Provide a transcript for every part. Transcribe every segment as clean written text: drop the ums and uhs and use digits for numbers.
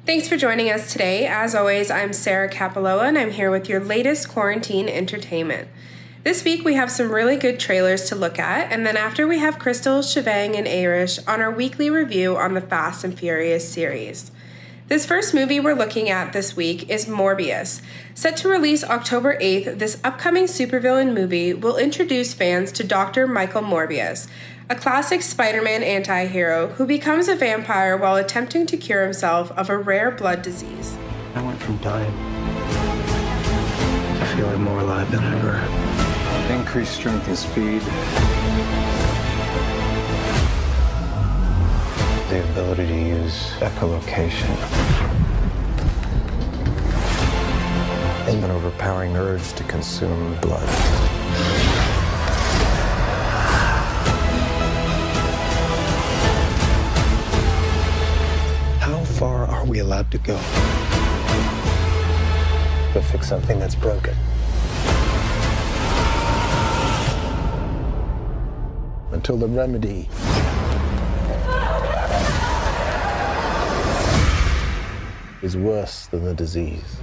Thanks for joining us today. As always, I'm Sarah Capilloa, and I'm here with your latest quarantine entertainment. This week, we have some really good trailers to look at, and then after we have Crystal, Shivang, and Arish on our weekly review on the Fast and Furious series. This first movie we're looking at this week is Morbius. Set to release October 8th, this upcoming supervillain movie will introduce fans to Dr. Michael Morbius, a classic Spider-Man anti-hero who becomes a vampire while attempting to cure himself of a rare blood disease. I went from dying to feeling more alive than ever. Increased strength and speed. The ability to use echolocation. And an overpowering urge to consume blood. How far are we allowed to go to fix something that's broken? Until the remedy is worse than the disease.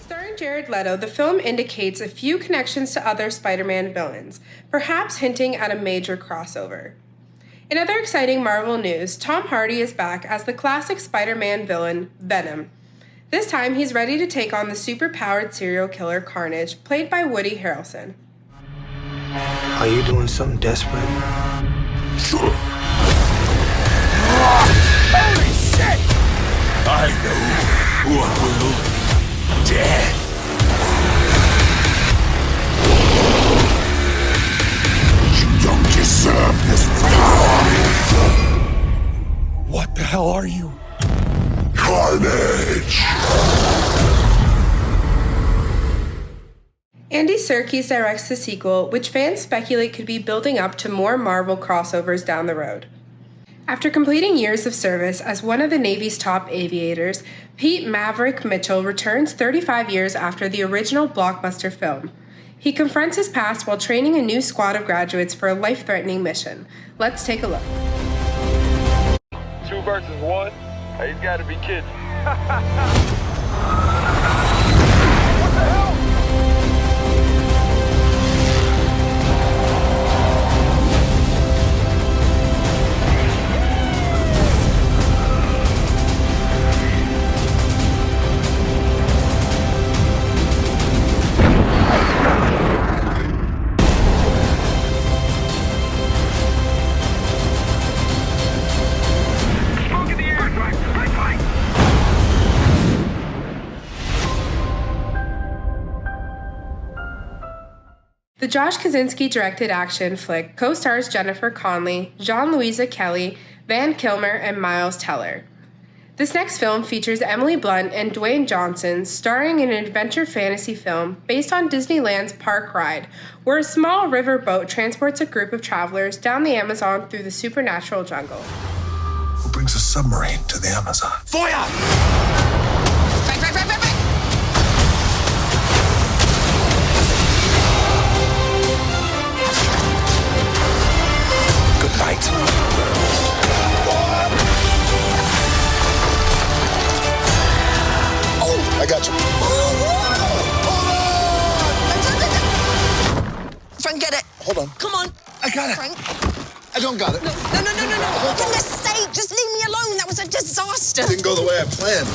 Starring Jared Leto, the film indicates a few connections to other Spider-Man villains, perhaps hinting at a major crossover. In other exciting Marvel news, Tom Hardy is back as the classic Spider-Man villain, Venom. This time, he's ready to take on the super-powered serial killer Carnage, played by Woody Harrelson. Are you doing something desperate? Sure. Holy shit! I know what will. Death. You don't deserve this power. What the hell are you? Carnage! Andy Serkis directs the sequel, which fans speculate could be building up to more Marvel crossovers down the road. After completing years of service as one of the Navy's top aviators, Pete Maverick Mitchell returns 35 years after the original blockbuster film. He confronts his past while training a new squad of graduates for a life-threatening mission. Let's take a look. 2 versus 1? He's gotta be kidding. The Josh Kaczynski directed action flick co-stars Jennifer Connelly, Jean-Louisa Kelly, Van Kilmer, and Miles Teller. This next film features Emily Blunt and Dwayne Johnson starring in an adventure fantasy film based on Disneyland's Park Ride, where a small river boat transports a group of travelers down the Amazon through the supernatural jungle. Who brings a submarine to the Amazon? Feuer! Good night. Oh, I got you. Frank, get it. Hold on. Come on. I got it. Frank. I don't got it. No. For goodness sake, just leave me alone. That was a disaster. Didn't go the way I planned.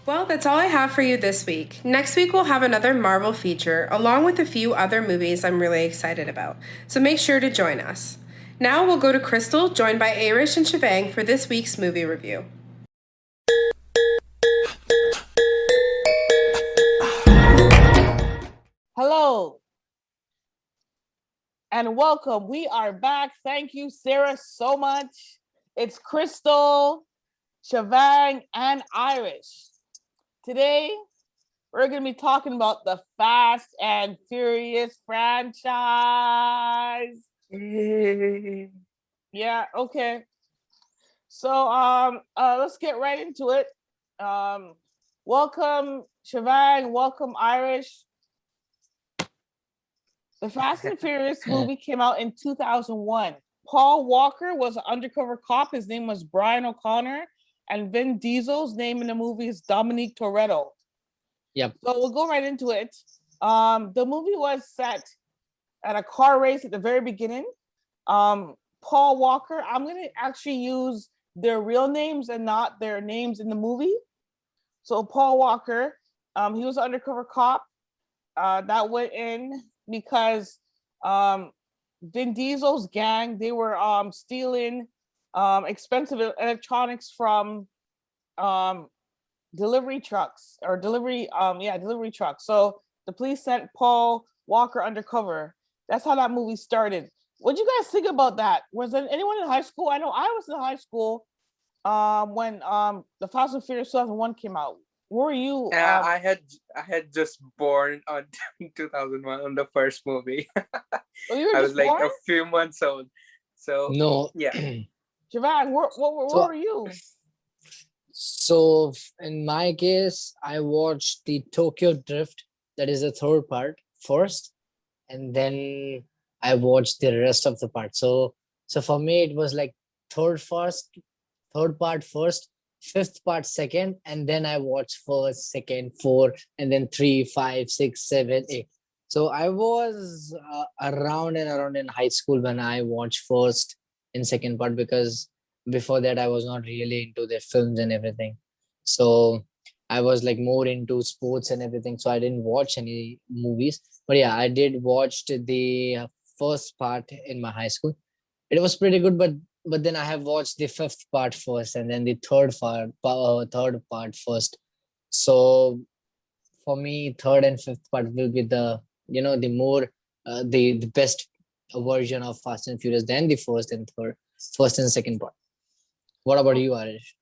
Well, that's all I have for you this week. Next week, we'll have another Marvel feature, along with a few other movies I'm really excited about, so make sure to join us. Now we'll go to Crystal, joined by Arish and Shivang for this week's movie review. Hello and welcome. We are back. Thank you, Sarah, so much. It's Crystal, Shivang, and Irish. Today, we're going to be talking about the Fast and Furious franchise. Yeah, okay. So let's get right into it. Welcome, Shivang. Welcome, Irish. The Fast and Furious movie came out in 2001. Paul Walker was an undercover cop. His name was Brian O'Connor. And Vin Diesel's name in the movie is Dominique Toretto. Yep. So we'll go right into it. The movie was set at a car race at the very beginning. Paul Walker, I'm going to actually use their real names and not their names in the movie. So Paul Walker, he was an undercover cop that went in because Vin Diesel's gang, they were stealing expensive electronics from delivery trucks. So the police sent Paul Walker undercover. That's how that movie started. What do you guys think about that? Was there anyone in high school? I know I was in high school when the Fast and Furious 2001 came out. Where were you? I had just born on 2001 on the first movie. Oh, you were I just was like born? a few months old. So No. yeah. Javon, where were you? So in my case, I watched the Tokyo Drift, that is the third part first, and then I watched the rest of the part. So for me, it was like third part first, fifth part second, and then I watched first, second, four, and then 3, 5, 6, 7, 8. So I was around in high school when I watched first and second part, because before that I was not really into the films and everything. So I was like more into sports and everything. So I didn't watch any movies. But yeah, I did watch the first part in my high school. It was pretty good, but then I have watched the fifth part first, and then the third part first. So for me, third and fifth part will be the the best version of Fast and Furious than the first and second part. What about you, Arish?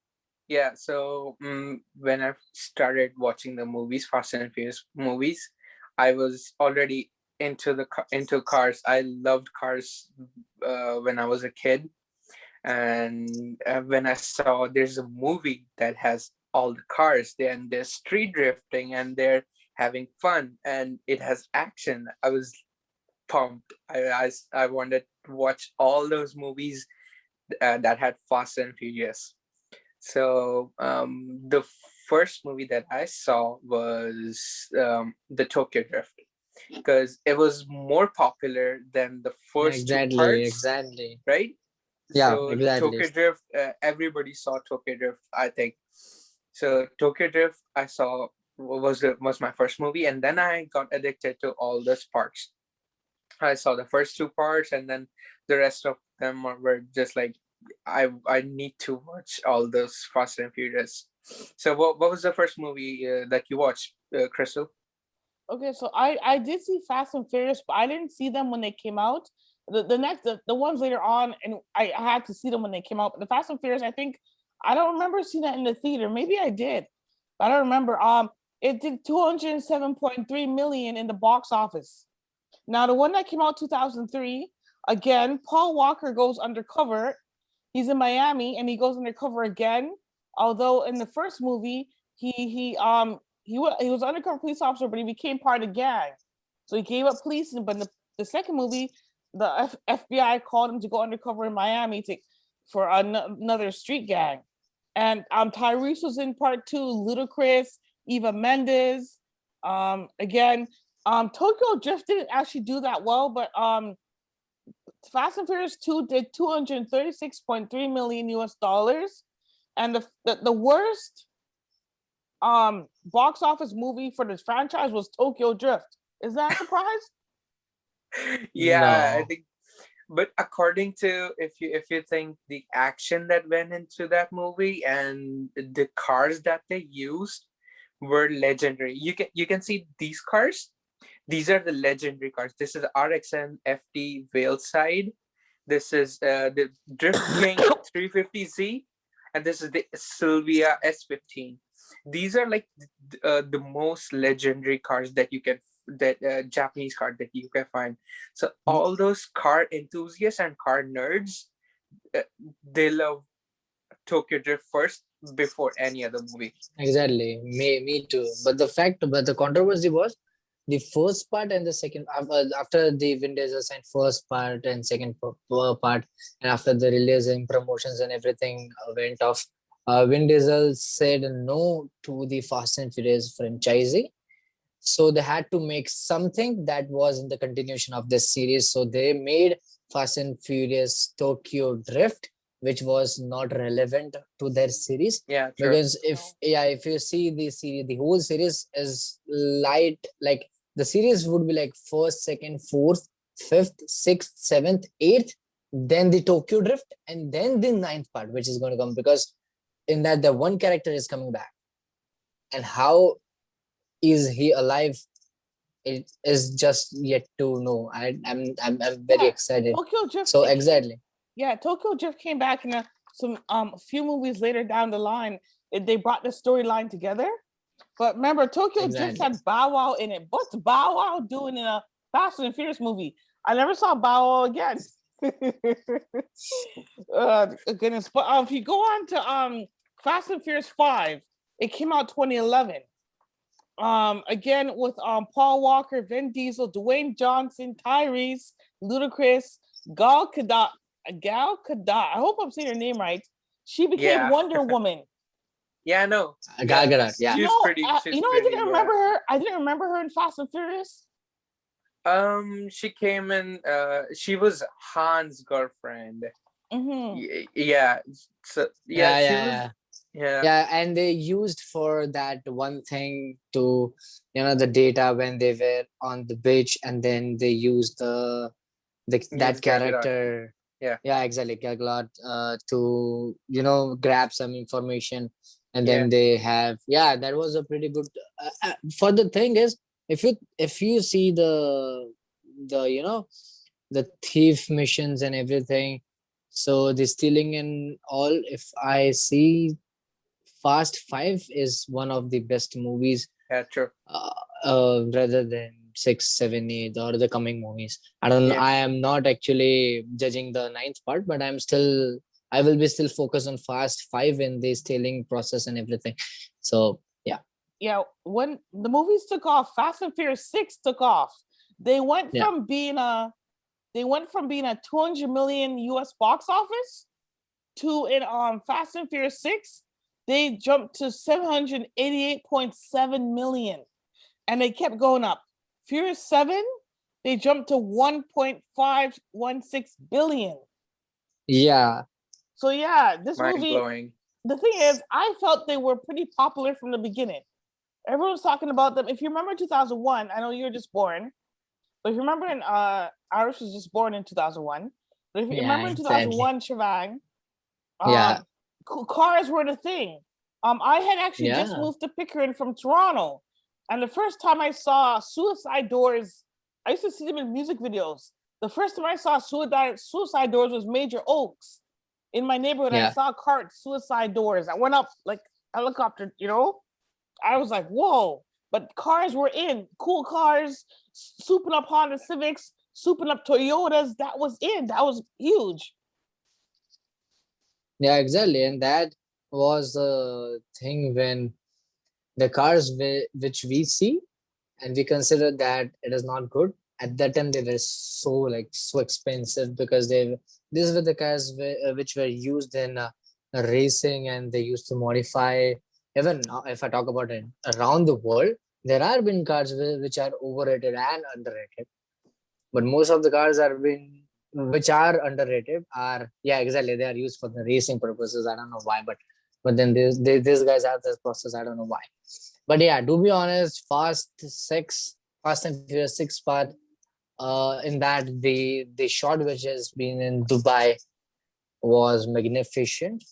Yeah, so when I started watching the movies, Fast and Furious movies, I was already into cars. I loved cars when I was a kid, and when I saw there's a movie that has all the cars, and they're street drifting and they're having fun and it has action, I was pumped. I wanted to watch all those movies that had Fast and Furious. So the first movie that I saw was the Tokyo Drift, because it was more popular than the first two parts, Exactly. right? Yeah, So exactly. Tokyo Drift, everybody saw Tokyo Drift, I think. So Tokyo Drift, I saw was my first movie, and then I got addicted to all those parts. I saw the first two parts, and then the rest of them were just like, I need to watch all those Fast and Furious. So what was the first movie that you watched, Crystal? Okay, so I did see Fast and Furious, but I didn't see them when they came out. The ones later on, and I had to see them when they came out. But the Fast and Furious, I don't remember seeing that in the theater. Maybe I did, but I don't remember. It did 207.3 million in the box office. Now the one that came out 2003, again, Paul Walker goes undercover. He's in Miami and he goes undercover again. Although in the first movie, he was an undercover police officer, but he became part of the gang. So he gave up policing. But in the second movie, the FBI called him to go undercover in Miami for another street gang. And Tyrese was in part 2, Ludacris, Eva Mendes. Again, Tokyo Drift didn't actually do that well, but Fast and Furious 2 did 236.3 million US dollars. And the worst box office movie for this franchise was Tokyo Drift. Is that a surprise? Yeah, No. I think. But according to, if you think the action that went into that movie and the cars that they used were legendary. You can see these cars. These are the legendary cars. This is RXN FT Veilside. This is the Drift King 350Z, and this is the Sylvia S15. These are like the most legendary cars that you can Japanese car that you can find. So all those car enthusiasts and car nerds, they love Tokyo Drift first before any other movie. Exactly. Me too. But the controversy was the first part and the second after the Vin Diesel signed first part and second part, and after the release and promotions and everything went off, Vin Diesel said no to the Fast and Furious franchise. So they had to make something that was in the continuation of this series. So they made Fast and Furious Tokyo Drift, which was not relevant to their series. Yeah, true. Because if you see the series, the whole series is light, like the series would be like first, second, fourth, fifth, sixth, seventh, eighth, then the Tokyo Drift, and then the ninth part, which is going to come, because in that the one character is coming back, and how is he alive? It is just yet to know. I'm very excited. Tokyo Drift. So exactly. Yeah, Tokyo Drift came back in a few movies later down the line. They brought the storyline together. But remember, Tokyo Drift had Bow Wow in it. What's Bow Wow doing in a Fast and Furious movie? I never saw Bow Wow again. Goodness. But if you go on to Fast and Furious 5, it came out 2011. Again with Paul Walker, Vin Diesel, Dwayne Johnson, Tyrese, Ludacris, Gal Gadot. I hope I'm saying her name right. She became Wonder Woman. Yeah, I know. Gal Gadot. Yeah. She's pretty. I didn't remember her. I didn't remember her in Fast and Furious. She came in. She was Han's girlfriend. Mm-hmm. Yeah. So yeah, and they used for that one thing to, the data when they were on the beach, and then they used that character. Yeah, exactly, Gal Gadot, to grab some information, and then they have that was a pretty good. For the thing is, if you see the thief missions and everything, so the stealing and all, if I see, Fast 5 is one of the best movies. Yeah, true. Rather than 6, 7, 8 or the coming movies. I don't know. I am not actually judging the ninth part, but I will be still focused on Fast 5 in the stealing process and everything. So yeah, when the movies took off, Fast and Furious 6 took off. They went from being a 200 million US box office to in Fast and Furious 6, they jumped to 788.7 million, and they kept going up. Furious 7, they jumped to 1.516 billion. Yeah. So this movie, blowing. The thing is, I felt they were pretty popular from the beginning. Everyone was talking about them. If you remember 2001, I know you were just born, but if you remember, Irish was just born in 2001. But if you remember in 2001, Shivang, cars were the thing. I had actually just moved to Pickering from Toronto, and the first time I saw Suicide Doors, I used to see them in music videos. The first time I saw Suicide Doors was Major Oaks in my neighborhood. I saw carts, Suicide Doors. I went up like a helicopter, I was like, whoa. But cars were in, cool cars, souping up Honda Civics, souping up Toyotas. That was huge. Yeah, exactly. And that was the thing when the cars which we see and we consider that it is not good. At that time, they were so expensive, because these were the cars which were used in racing, and they used to modify. Even if I talk about it around the world, there are been cars which are overrated and underrated, but most of the cars which are underrated are they are used for the racing purposes. I don't know why, but then these guys have this process. I don't know why, but to be honest, Fast and Furious 6 part, in that the shot which has been in Dubai was magnificent.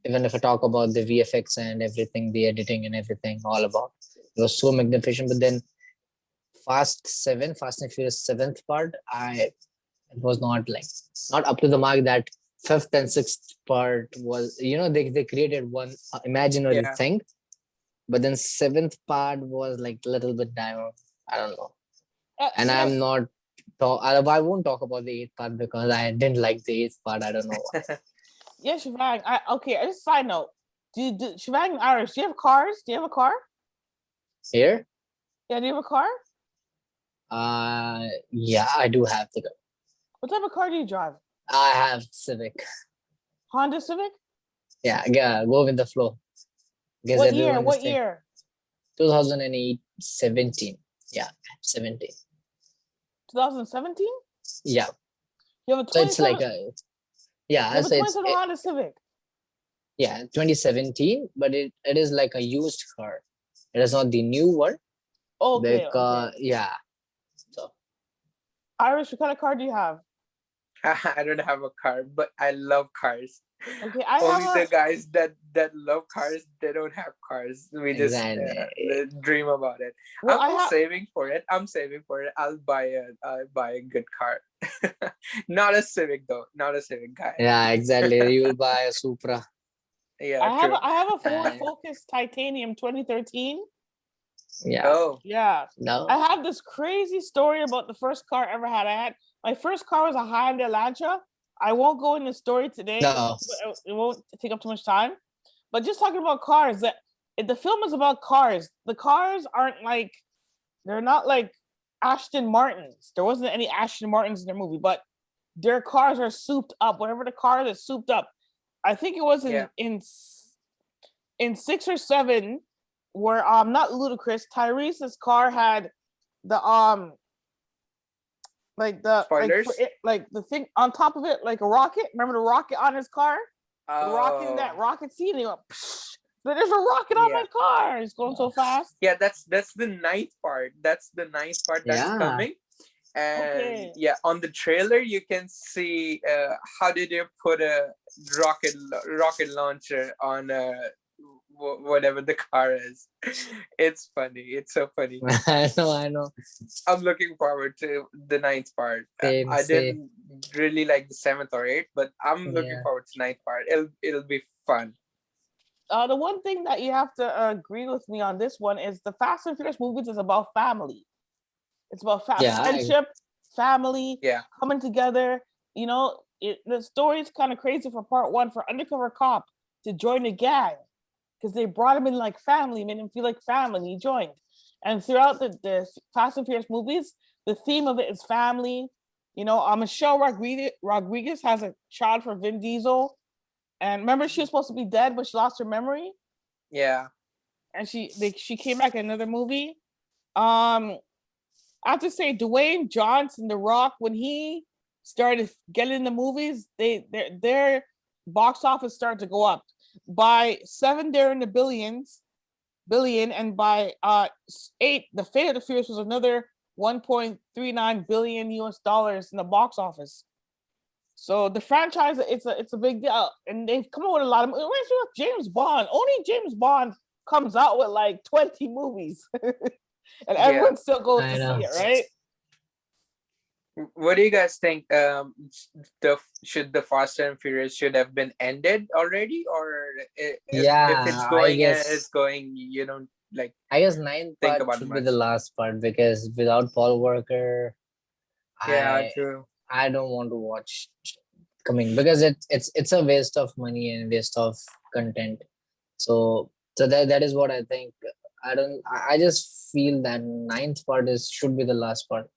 Even if I talk about the VFX and everything, the editing and everything, all about, it was so magnificent. But then Fast and Furious 7th part, it was not up to the mark. That 5th and 6th part was, they created one imaginary thing, but then 7th part was a little bit down. I don't know. And I'm not I won't talk about the 8th part because I didn't like the 8th part. I don't know why. Yeah, Shivang. Okay, just a side note. Shivang and Irish, do you have cars? Do you have a car? Here? Yeah, do you have a car? Yeah, I do have the. What type of car do you drive? I have Civic. Honda Civic? Yeah, yeah. Go with the flow. Because What year? everyone is What saying year? 2008, 17. Yeah, 17. 2017? Yeah. You have a So it's 27. like a yeah. You have a So it's 27 Honda Civic. yeah 2017, but it is like a used car. It is not the new one Okay, because okay. yeah. So Irish, what kind of car do you have? I don't have a car, but I love cars. Okay, I Only have the a. guys that love cars, they don't have cars. We just exactly. dream about it. Well, I I'm have. saving for it. I'm saving for it. I'll buy a good car. Not a Civic though. Not a Civic guy. Yeah, exactly. You will buy a Supra. Yeah, true. I have a Ford And Focus Titanium 2013. yeah. Oh, Yeah. No. I have this crazy story about the first car I ever had. My first car was a Hyundai Elantra. I won't go into the story today. No. It won't take up too much time. But just talking about cars, the film is about cars. The cars aren't like, they're not like Aston Martins. There wasn't any Aston Martins in the movie, but their cars are souped up. Whatever the car is souped up. I think it was in 6 or 7 where not Ludacris, Tyrese's car had the like the spoilers. like the thing on top of it, like a rocket. Remember the rocket on his car? The rocket in that Oh, rocket scene, and he went, psh, there's a rocket on yeah. my car. It's going so fast. Yeah, that's the ninth part. That's the ninth part that's Yeah. coming. And Okay. yeah, on the trailer you can see how did you put a rocket launcher on whatever the car is. It's funny. It's so funny. I know. I'm looking forward to the ninth part. Same, I same. didn't really like the 7th or 8th, but I'm looking Yeah. forward to ninth part. It'll be fun. The one thing that you have to agree with me on this one is the Fast and Furious movies is about family. It's about Yeah, friendship, family, Yeah. coming together. You know, the story's kind of crazy for part 1 for undercover cop to join the gang because they brought him in like family, made him feel like family. He joined, and throughout the Fast and Furious movies, the theme of it is family. You know, Michelle Rodriguez has a child for Vin Diesel, and remember she was supposed to be dead, but she lost her memory, Yeah. and she came back in another movie. I have to say, Dwayne Johnson, The Rock, when he started getting in the movies, their box office started to go up. By 7, they're in the billion, and by 8, The Fate of the Furious was another 1.39 billion US dollars in the box office. So the franchise, it's a big deal, and they've come up with a lot of. It reminds me of James Bond. Only James Bond comes out with like 20 movies. And everyone still goes I to know. see it, right? What do you guys think? Should the Fast and Furious should have been ended already, or if Yeah, it's I going and guess it's going, you know, like I guess ninth think part about should it be the much. last part because without Paul Walker, Yeah, I true. I don't want to watch coming because it's a waste of money and waste of content. So that is what I think. I just feel that ninth part should be the last part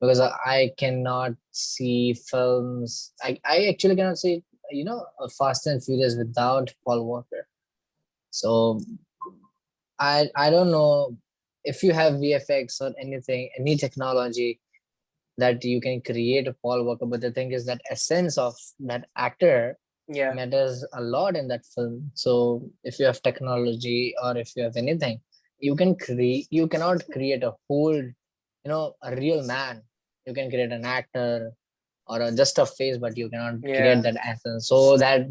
because I cannot see films. I actually cannot see a Fast and Furious without Paul Walker. So I don't know if you have VFX or anything, any technology that you can create a Paul Walker, but the thing is that essence of that actor Yeah, matters a lot in that film. So if you have technology or if you have anything, you cannot create a whole, a real man. You can create an actor or just a face, but you cannot create yeah, that essence. So that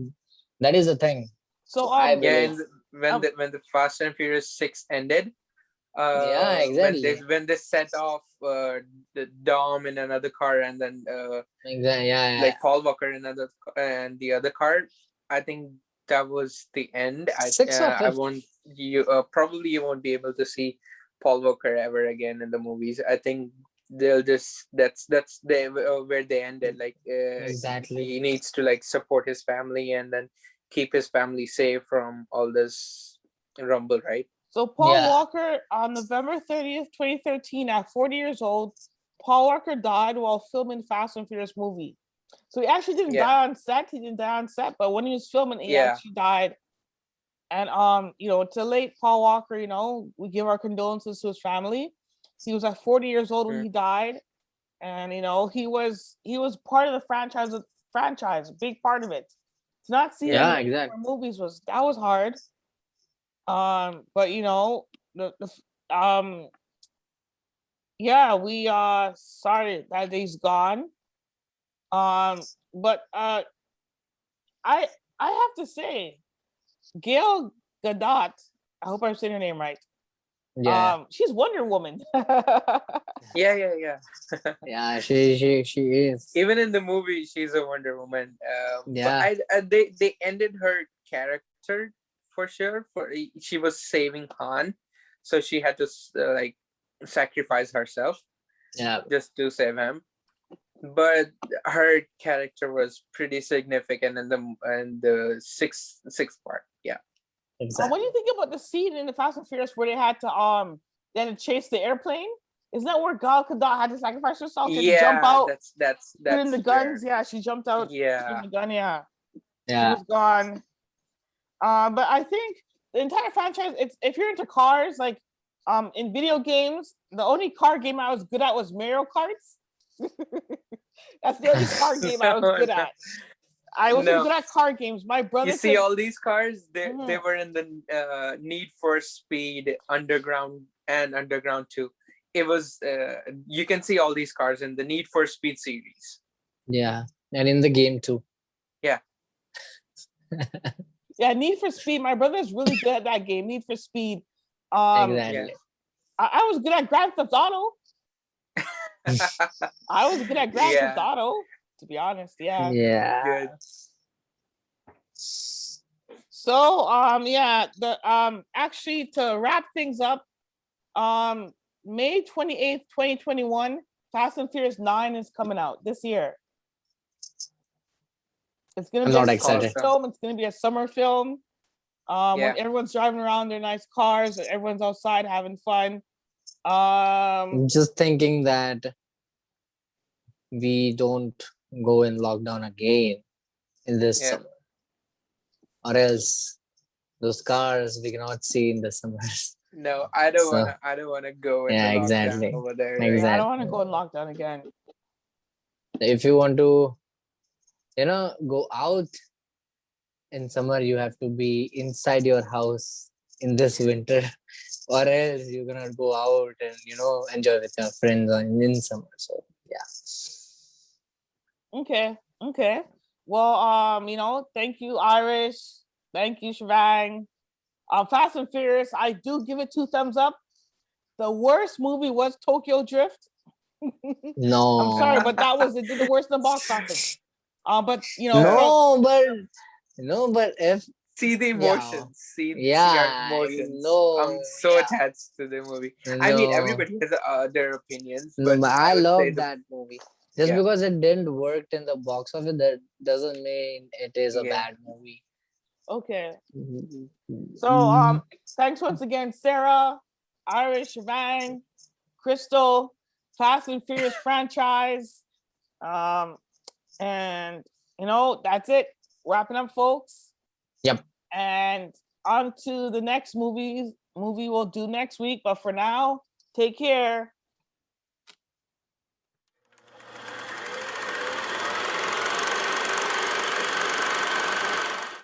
is the thing. So I yeah. believe. And when the Fast and Furious 6 ended, Yeah, exactly. when they set off the Dom in another car, and then Exactly. Yeah, like Paul Walker in another and the other car, I think that was the end. Six or I fifth. won't you probably you won't be able to see Paul Walker ever again in the movies. I think they'll just that's where they ended. Like Exactly. he needs to like support his family and then keep his family safe from all this rumble, right? Paul Yeah. Walker on November 30th, 2013, at 40 years old, Paul Walker died while filming Fast and Furious movie. So he actually didn't Yeah. die on set. He didn't die on set, but when he was filming, he Yeah. actually died. And to late Paul Walker, we give our condolences to his family. He was at 40 years old when he died, and he was part of the franchise, a big part of it. To not see him Yeah, in exactly. more movies was hard. But we sorry that he's gone. But I have to say, Gail Gadot, I hope I'm saying her name right. Yeah, She's Wonder Woman. Yeah. yeah, she is. Even in the movie, she's a Wonder Woman. Yeah. But they ended her character for sure. She was saving Han, so she had to sacrifice herself Yeah, just to save him. But her character was pretty significant in the sixth part. Yeah. What exactly. do you think about the scene in the Fast and Furious where they had to chase the airplane? Isn't that where Gal Gadot had to sacrifice herself to jump out? That's put in the where- guns. Yeah, she jumped out. Yeah. In the gun. Yeah. She Yeah, was gone. But I think the entire franchise, if you're into cars, like in video games, the only car game I was good at was Mario Karts. That's the only car game I was good at. I wasn't No. good at car games. My brother You see could- all these cars, they Mhm. were in the Need for Speed Underground and Underground 2. It was you can see all these cars in the Need for Speed series. yeah, and in the game too. Yeah, Need for Speed. My brother's really good at that game, Need for Speed. Exactly. I was good at Grand Theft Auto. I was good at Grand Theft Yeah. Auto, to be honest. Yeah. Yeah. Good. So actually to wrap things up, May 28th, 2021, Fast and Furious 9 is coming out this year. It's gonna I'm be not a excited. summer film. It's gonna be a summer film. When Yeah. everyone's driving around their nice cars, and everyone's outside having fun. I'm just thinking that we don't go in lockdown again in this Yeah. summer, or else those cars we cannot see in the summers. No, I don't So- wanna. I don't wanna go into Yeah, lockdown exactly. over there. Exactly. Yeah, I don't want to go in lockdown again. If you want to, go out in summer, you have to be inside your house in this winter, or else you're gonna go out and enjoy with your friends in summer. So yeah. Okay. Well, thank you, Irish. Thank you, Shivang. Fast and Furious, I do give it 2 thumbs up. The worst movie was Tokyo Drift. No. I'm sorry, but it did the worst in the box office. But but if See the emotions. See Yeah, our emotions. no, I'm so yeah. attached to the movie. I mean, No. everybody has their opinions, No, but I would say love that movie. Just Yeah. because it didn't work in the box office, that doesn't mean it is a Yeah. bad movie. okay. So thanks once again, Sarah, Irish, Shivang, Crystal, Fast and Furious franchise. And that's it. Wrapping up, folks. Yep. And on to the next movie we'll do next week. But for now, take care.